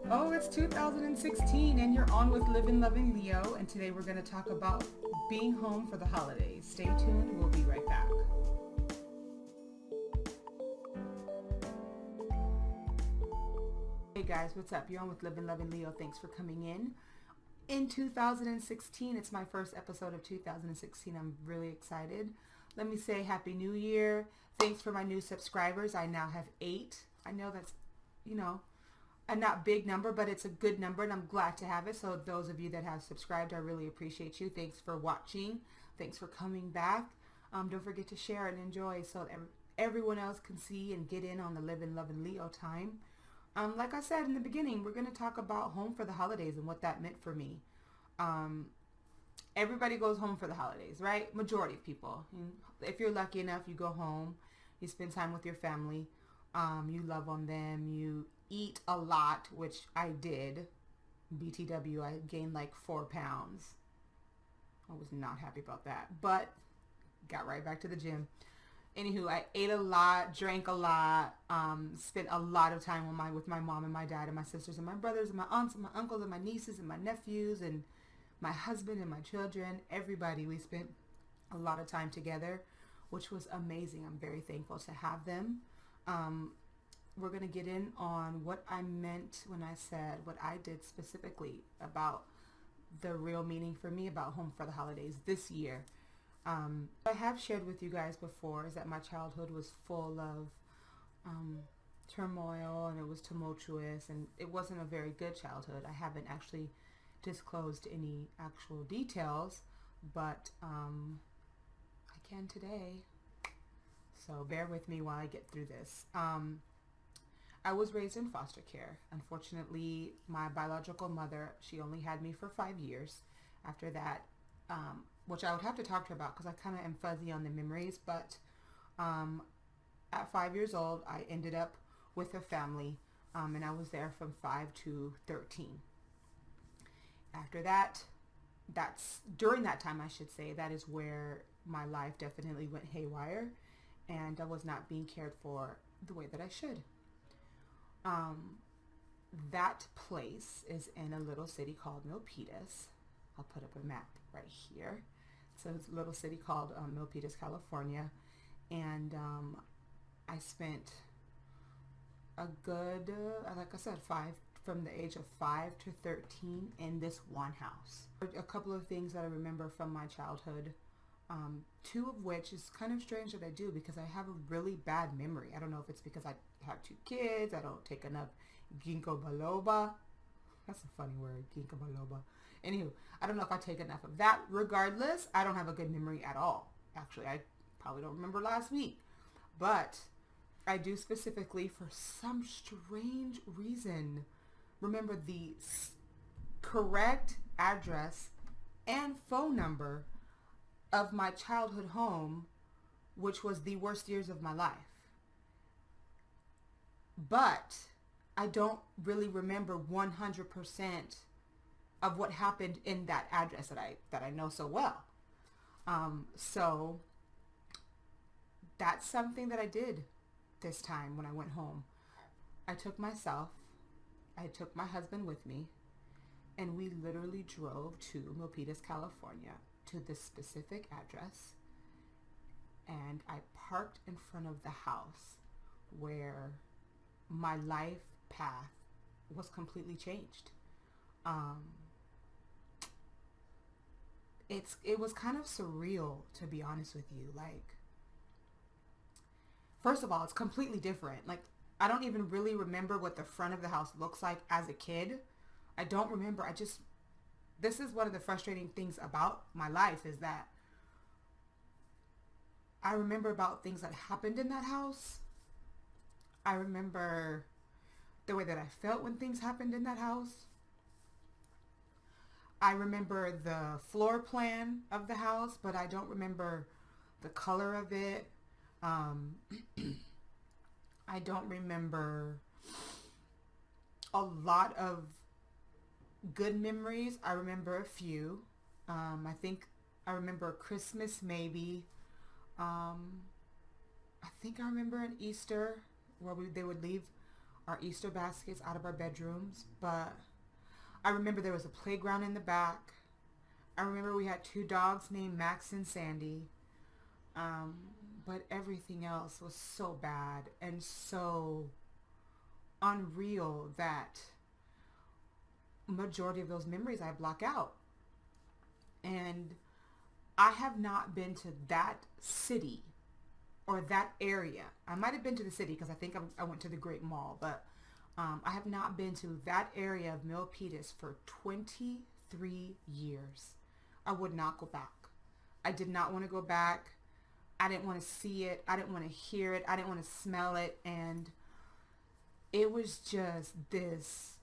Oh, it's 2016 and you're on with Living Loving Leo, and today we're going to talk about being home for the holidays. Stay tuned, we'll be right back. Hey guys, what's up? You're on with Living Loving Leo. Thanks for coming in. In 2016, it's my first episode of 2016. I'm really excited. Let me say Happy New Year. Thanks for my new subscribers. I now have 8. I know that's, a not big number, but it's a good number, and I'm glad to have it. So those of you that have subscribed, I really appreciate you. Thanks for watching. Thanks for coming back. Don't forget to share and enjoy so that everyone else can see and get in on the Living Loving Leo time. Like I said in the beginning, we're going to talk about home for the holidays and what that meant for me. Everybody goes home for the holidays, right? Majority of people. If you're lucky enough, you go home, you spend time with your family, you love on them, you eat a lot, which I did. BTW, I gained like 4 pounds. I was not happy about that, but got right back to the gym. Anywho, I ate a lot, drank a lot, spent a lot of time with my mom and my dad and my sisters and my brothers and my aunts and my uncles and my nieces and my nephews and my husband and my children. Everybody, we spent a lot of time together, which was amazing. I'm very thankful to have them. We're going to get in on what I meant when I said what I did specifically about the real meaning for me about home for the holidays this year. I have shared with you guys before is that my childhood was full of turmoil, and it was tumultuous, and it wasn't a very good childhood. I haven't actually disclosed any actual details, but I can today. So bear with me while I get through this. I was raised in foster care. Unfortunately, my biological mother, she only had me for 5 years. After that, which I would have to talk to her about because I kind of am fuzzy on the memories, but at 5 years old, I ended up with a family, and I was there from 5 to 13. After that, during that time, I should say, that is where my life definitely went haywire, and I was not being cared for the way that I should. That place is in a little city called Milpitas. I'll put up a map right here. So it's a little city called Milpitas, California. And I spent a good, like I said, from the age of 5 to 13 in this one house. A couple of things that I remember from my childhood, 2 of which is kind of strange that I do because I have a really bad memory. I don't know if it's because I have 2 kids, I don't take enough ginkgo biloba. That's a funny word, ginkgo biloba. Anywho, I don't know if I take enough of that. Regardless, I don't have a good memory at all. Actually, I probably don't remember last week. But I do specifically, for some strange reason, remember the correct address and phone number of my childhood home, which was the worst years of my life. But I don't really remember 100% of what happened in that address that I know so well. So that's something that I did this time when I went home. I took my husband with me, and we literally drove to Milpitas, California, to this specific address, and I parked in front of the house where my life path was completely changed. It was kind of surreal, to be honest with you. Like, first of all, it's completely different. Like, I don't even really remember what the front of the house looks like as a kid. I don't remember. This is one of the frustrating things about my life, is that I remember about things that happened in that house. I remember the way that I felt when things happened in that house. I remember the floor plan of the house, but I don't remember the color of it. I don't remember a lot of good memories. I remember a few. I think I remember Christmas maybe. I think I remember an Easter where they would leave our Easter baskets out of our bedrooms, but I remember there was a playground in the back. I remember we had 2 dogs named Max and Sandy. But everything else was so bad and so unreal that majority of those memories I block out. And I have not been to that city or that area. I might have been to the city because I think I went to the Great Mall, but I have not been to that area of Milpitas for 23 years. I would not go back. I did not want to go back. I didn't want to see it. I didn't want to hear it. I didn't want to smell it. And it was just this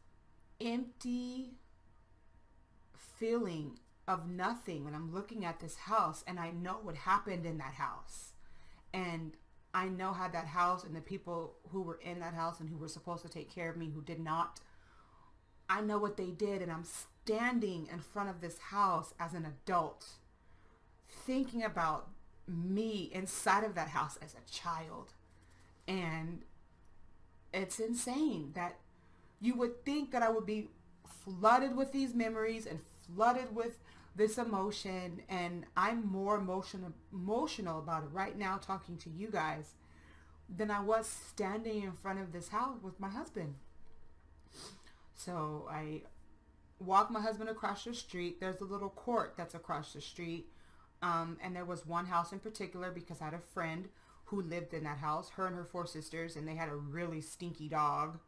empty feeling of nothing when I'm looking at this house, and I know what happened in that house. And I know how that house and the people who were in that house and who were supposed to take care of me, who did not, I know what they did. And I'm standing in front of this house as an adult, thinking about me inside of that house as a child. And it's insane that you would think that I would be flooded with these memories and flooded with this emotion, and I'm more emotional about it right now talking to you guys than I was standing in front of this house with my husband. So I walked my husband across the street. There's a little court that's across the street. And there was one house in particular because I had a friend who lived in that house, her and her 4 sisters, and they had a really stinky dog.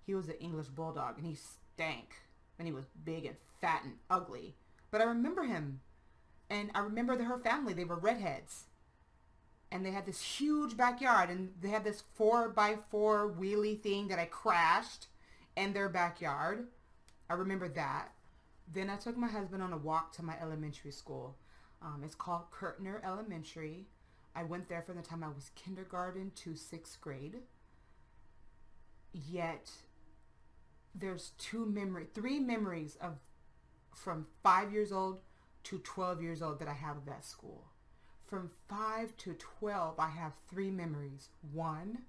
He was an English bulldog, and he stank, and he was big and fat and ugly. But I remember him, and I remember her family. They were redheads, and they had this huge backyard, and they had this 4x4 wheelie thing that I crashed in their backyard. I remember that. Then I took my husband on a walk to my elementary school. It's called Kurtner Elementary. I went there from the time I was kindergarten to 6th grade. Yet there's 3 memories of from 5 years old to 12 years old that I have of that school. From 5 to 12, I have 3 memories. 1,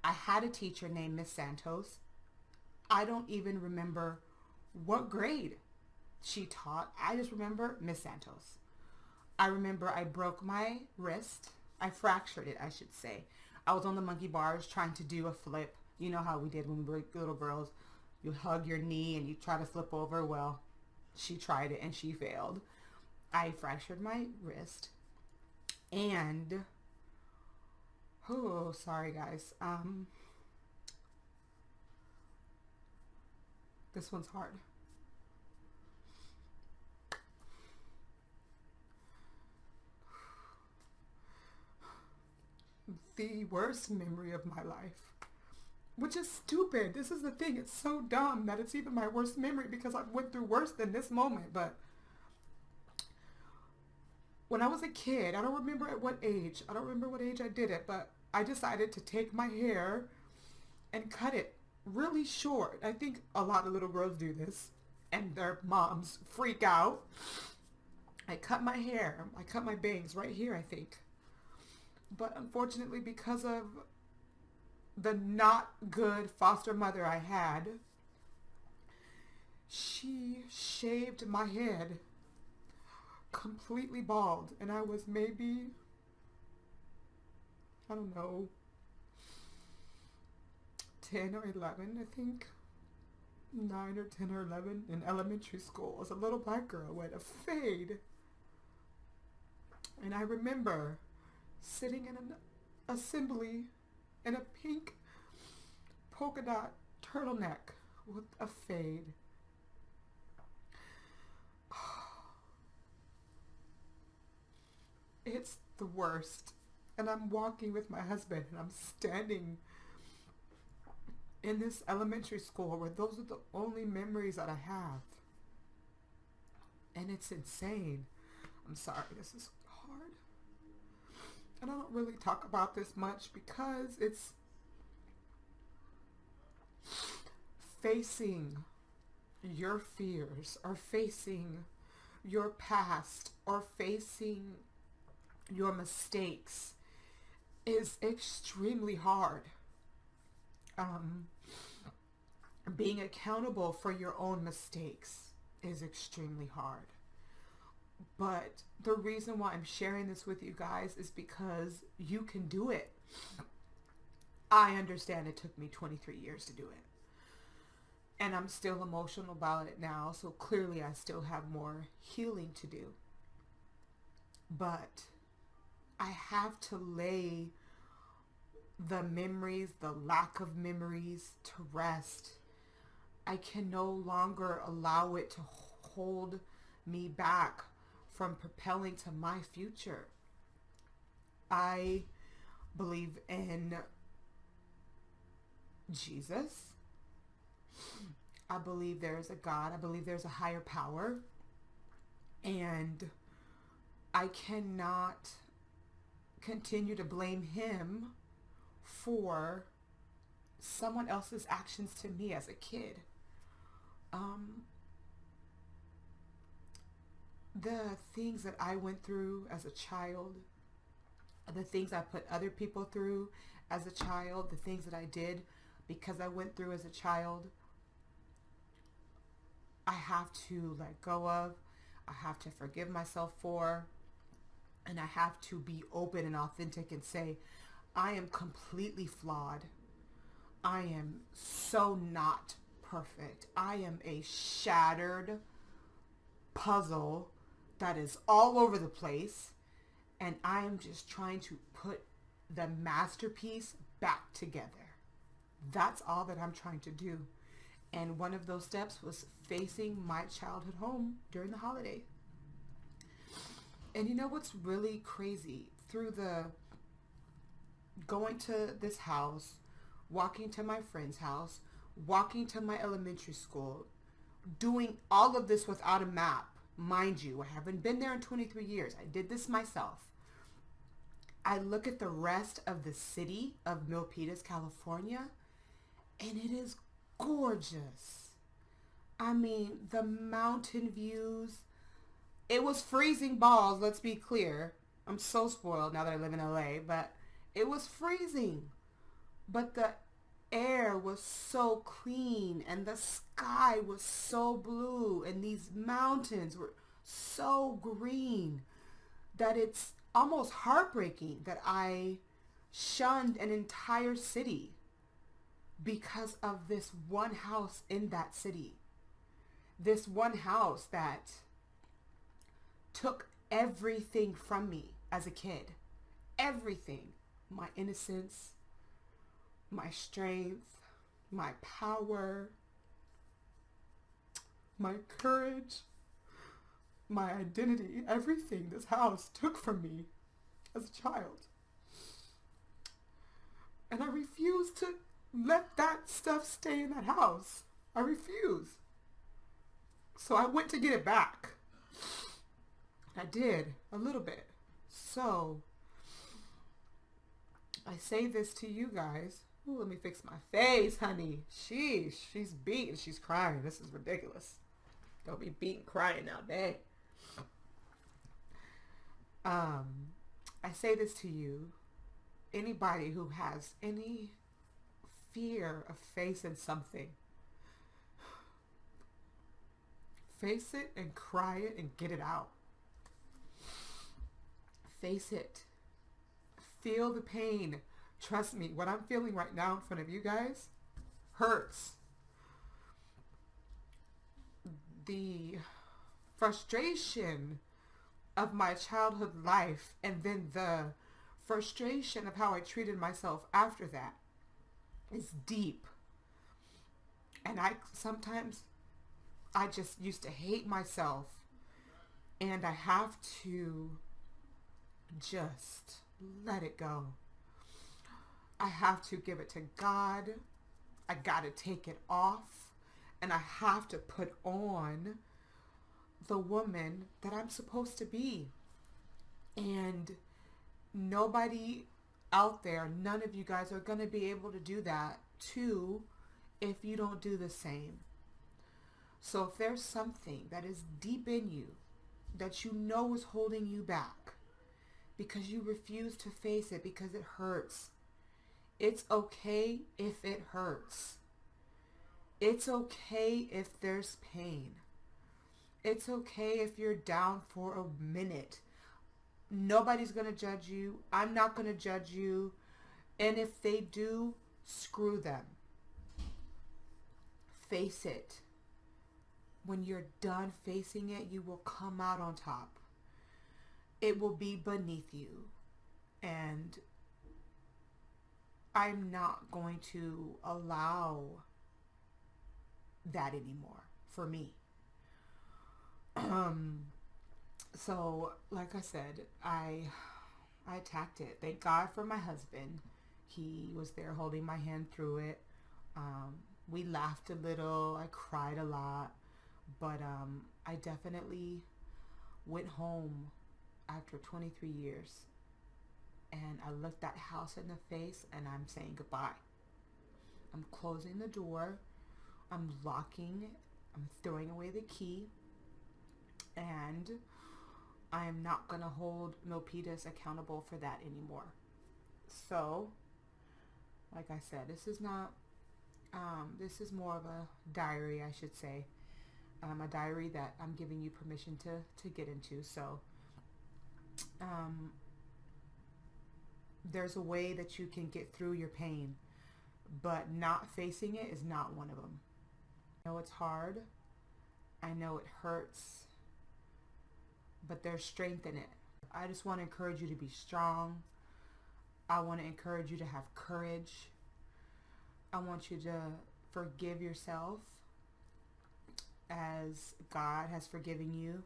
I had a teacher named Miss Santos. I don't even remember what grade she taught. I just remember Miss Santos. I remember I broke my wrist. I fractured it, I should say. I was on the monkey bars trying to do a flip. You know how we did when we were little girls. You hug your knee and you try to flip over. Well, she tried it and she failed. I fractured my wrist. And, oh, sorry guys. This one's hard. The worst memory of my life, which is stupid. This is the thing. It's so dumb that it's even my worst memory because I went through worse than this moment. But when I was a kid, I don't remember at what age. I don't remember what age I did it, but I decided to take my hair and cut it really short. I think a lot of little girls do this and their moms freak out. I cut my hair. I cut my bangs right here, I think. But unfortunately, because of the not good foster mother I had, she shaved my head completely bald. And I was maybe, I don't know, 10 or 11, I think. 9 or 10 or 11 in elementary school as a little black girl with a fade. And I remember sitting in an assembly in a pink polka dot turtleneck with a fade. It's the worst. And I'm walking with my husband and I'm standing in this elementary school where those are the only memories that I have. And it's insane. I'm sorry, this is hard. And I don't really talk about this much because it's facing your fears or facing your past or facing your mistakes is extremely hard. being accountable for your own mistakes is extremely hard. But the reason why I'm sharing this with you guys is because you can do it. I understand it took me 23 years to do it. And I'm still emotional about it now, so clearly I still have more healing to do. But I have to lay the memories, the lack of memories, to rest. I can no longer allow it to hold me back from propelling to my future. I believe in Jesus. I believe there's a God. I believe there's a higher power. And I cannot continue to blame him for someone else's actions to me as a kid. The things that I went through as a child, the things I put other people through as a child, the things that I did because I went through as a child, I have to let go of, I have to forgive myself for, and I have to be open and authentic and say, I am completely flawed. I am so not perfect. I am a shattered puzzle that is all over the place, and I am just trying to put the masterpiece back together. That's all that I'm trying to do. And one of those steps was facing my childhood home during the holiday. And you know what's really crazy? Through the going to this house, walking to my friend's house, walking to my elementary school, doing all of this without a map. Mind you, I haven't been there in 23 years. I did this myself. I look at the rest of the city of Milpitas, California, and it is gorgeous. I mean, the mountain views. It was freezing balls, let's be clear. I'm so spoiled now that I live in LA, but it was freezing. But the air was so clean and the sky was so blue and these mountains were so green that it's almost heartbreaking that I shunned an entire city because of this one house in that city. This one house that took everything from me as a kid. Everything. My innocence, my strength, my power, my courage, my identity, everything this house took from me as a child. And I refuse to let that stuff stay in that house. I refuse. So I went to get it back. I did, a little bit. So I say this to you guys. Ooh, let me fix my face, honey. Sheesh, she's beating, she's crying. This is ridiculous. Don't be beating, crying now, dang. I say this to you. Anybody who has any fear of facing something, face it and cry it and get it out. Face it. Feel the pain. Trust me, what I'm feeling right now in front of you guys hurts. The frustration of my childhood life and then the frustration of how I treated myself after that is deep. And sometimes I just used to hate myself, and I have to just let it go. I have to give it to God. I gotta take it off, and I have to put on the woman that I'm supposed to be. And nobody out there, none of you guys are gonna be able to do that too if you don't do the same. So if there's something that is deep in you that you know is holding you back because you refuse to face it because it hurts, it's okay if it hurts. It's okay if there's pain. It's okay if you're down for a minute. Nobody's going to judge you. I'm not going to judge you. And if they do, screw them. Face it. When you're done facing it, you will come out on top. It will be beneath you. And I'm not going to allow that anymore for me. So like I said, I attacked it. Thank God for my husband. He was there holding my hand through it. We laughed a little. I cried a lot. But I definitely went home after 23 years. And I looked that house in the face and I'm saying goodbye. I'm closing the door. I'm locking. I'm throwing away the key. And I am not going to hold Milpitas accountable for that anymore. So, like I said, this is not, this is more of a diary, I should say. A diary that I'm giving you permission to get into. So, there's a way that you can get through your pain, but not facing it is not one of them. I know it's hard. I know it hurts. But there's strength in it. I just want to encourage you to be strong. I want to encourage you to have courage. I want you to forgive yourself as God has forgiven you,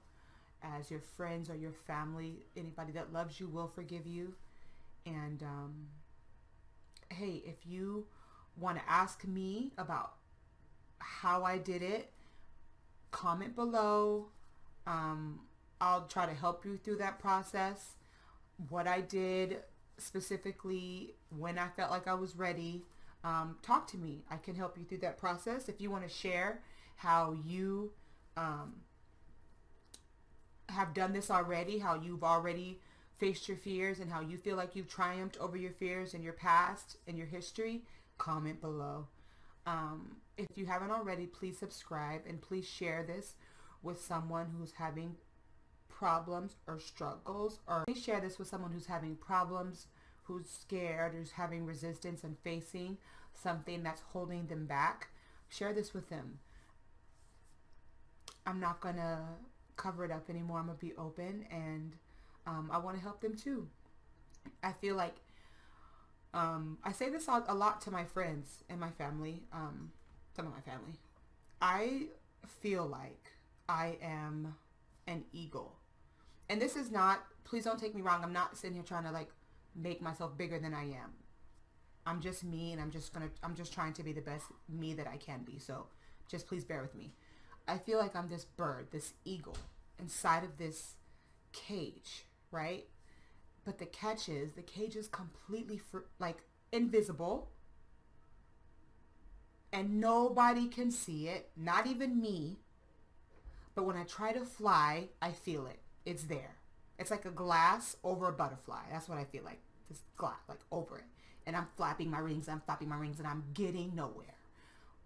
as your friends or your family, anybody that loves you will forgive you. And hey, if you want to ask me about how I did it, comment below. I'll try to help you through that process. What I did specifically when I felt like I was ready, talk to me. I can help you through that process. If you want to share how you have done this already, how you've already faced your fears and how you feel like you've triumphed over your fears in your past and your history, comment below. If you haven't already, please subscribe and please share this with someone who's having problems or struggles, or please share this with someone who's having problems, who's scared, who's having resistance and facing something that's holding them back. Share this with them. I'm not gonna cover it up anymore. I'm gonna be open, and I want to help them too. I feel like I say this a lot to my friends and my family, some of my family. I feel like I am an eagle. And this is not, please don't take me wrong, I'm not sitting here trying to like make myself bigger than I am. I'm just me, and I'm just trying to be the best me that I can be. So just please bear with me. I feel like I'm this bird, this eagle inside of this cage, right? But the catch is, the cage is completely like invisible, and nobody can see it, not even me. But when I try to fly, I feel it. It's there. It's like a glass over a butterfly. That's what I feel like. This glass, like over it. And I'm flapping my wings, and I'm getting nowhere.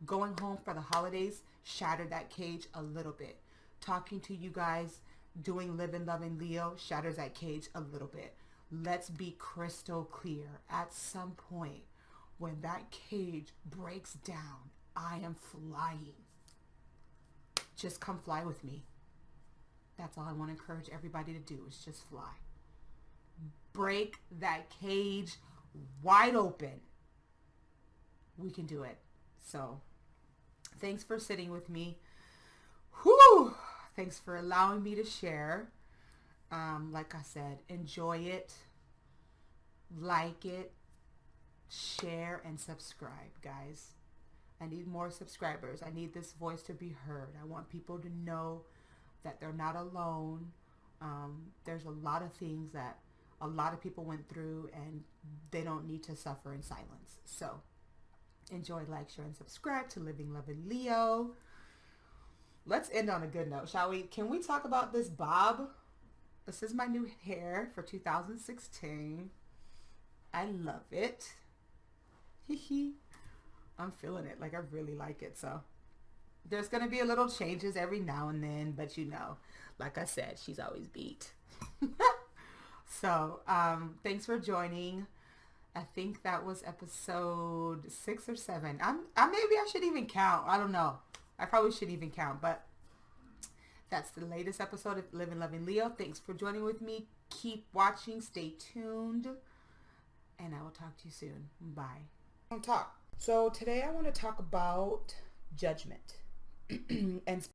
Going home for the holidays shattered that cage a little bit. Talking to you guys, doing Living, Loving Leo shatters that cage a little bit. Let's be crystal clear. At some point, when that cage breaks down, I am flying. Just come fly with me. That's all I want to encourage everybody to do, is just fly. Break that cage wide open. We can do it. So, thanks for sitting with me. Whew! Thanks for allowing me to share. Like I said, enjoy it, like it, share, and subscribe, guys. I need more subscribers. I need this voice to be heard. I want people to know that they're not alone. There's a lot of things that a lot of people went through, and they don't need to suffer in silence. So enjoy, like, share, and subscribe to Living, Loving Leo. Let's end on a good note, shall we? Can we talk about this bob? This is my new hair for 2016. I love it. Hee hee. I'm feeling it. Like, I really like it. So there's going to be a little changes every now and then, but you know, like I said, she's always beat. So, thanks for joining. I think that was episode 6 or 7. Maybe I should even count. I don't know. I probably should even count, but that's the latest episode of Living Loving Leo. Thanks for joining with me. Keep watching. Stay tuned. And I will talk to you soon. Bye. So today I want to talk about judgment. And